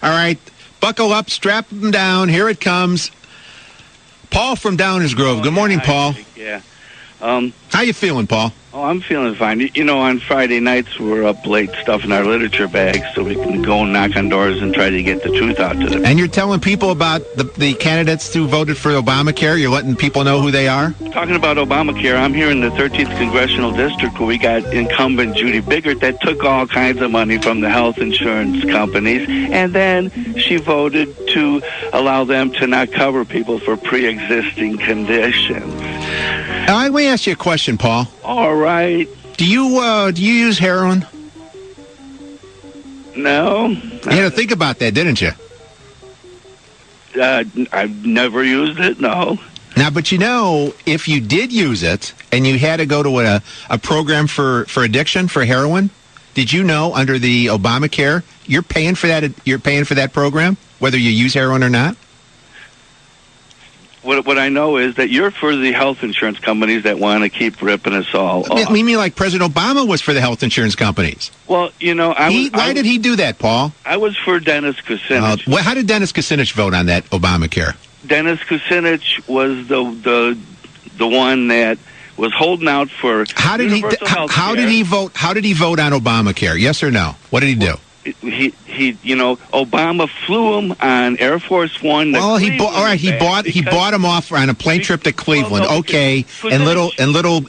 All right, buckle up, strap them down. Here it comes. Paul from Downers Grove. Good morning, Paul. Yeah. How you feeling, Paul? Oh, I'm feeling fine. You know, on Friday nights, we're up late stuffing our literature bags so we can go and knock on doors and try to get the truth out to them. And you're telling people about the candidates who voted for Obamacare? You're letting people know who they are? Talking about Obamacare, I'm here in the 13th Congressional District where we got incumbent Judy Biggert that took all kinds of money from the health insurance companies, and then she voted to allow them to not cover people for pre-existing conditions. Let me ask you a question, Paul. All right. Do you use heroin? No. You had to think about that, didn't you? I've never used it, no. Now, but you know, if you did use it and you had to go to a program for addiction, for heroin, did you know under the Obamacare, you're paying for that program, whether you use heroin or not? What I know is that you're for the health insurance companies that want to keep ripping us all off. You mean like President Obama was for the health insurance companies? Well, you know, why did he do that, Paul? I was for Dennis Kucinich. How did Dennis Kucinich vote on that Obamacare? Dennis Kucinich was the one that was holding out for universal health care. How did he vote? How did he vote on Obamacare? Yes or no? What did he do? He you know, Obama flew him on Air Force One. Well, he bought him off on a plane trip to Cleveland. Well, no, okay, and little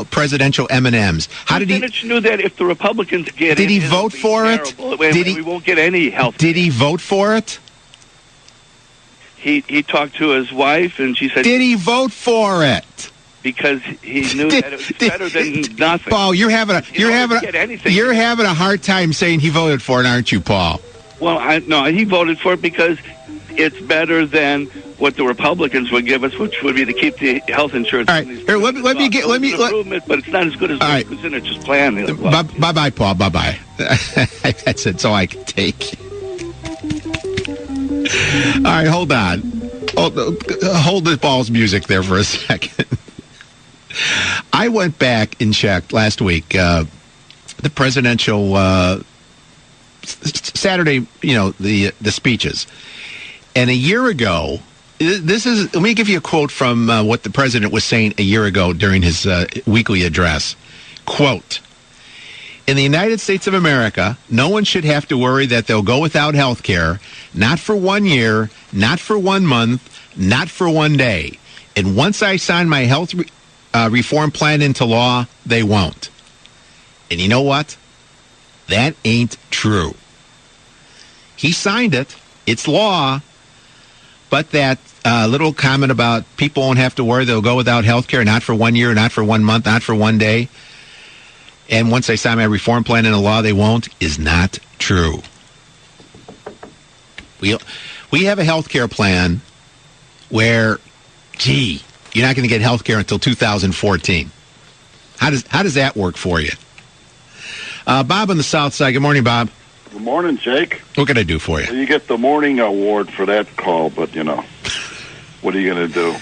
presidential M&Ms. How did he? Kucinich knew that if the Republicans get did he vote for it? We won't get any health. Did he vote for it? He talked to his wife, and she said, "Did he vote for it?" Because he knew that it was better than nothing. Paul, you're having a hard time saying he voted for it, aren't you, Paul? Well, no, he voted for it because it's better than what the Republicans would give us, which would be to keep the health insurance. All right, here, let me but it's not as good as Kucinich's plan. Bye, Paul. Bye. That's all I can take. All right, hold on. Hold the Paul's music there for a second. I went back and checked last week the presidential Saturday, the speeches. And a year ago, let me give you a quote from what the president was saying a year ago during his weekly address. Quote, "In the United States of America, no one should have to worry that they'll go without health care, not for 1 year, not for 1 month, not for 1 day. And once I sign my health reform plan into law, they won't." And you know what? That ain't true. He signed it. It's law. But that little comment about people won't have to worry they'll go without health care, not for 1 year, not for 1 month, not for 1 day, and once I sign my reform plan into law, they won't, is not true. We have a health care plan where, you're not going to get health care until 2014. How does that work for you? Bob on the South Side. Good morning, Bob. Good morning, Jake. What can I do for you? Well, you get the morning award for that call, but, what are you going to do?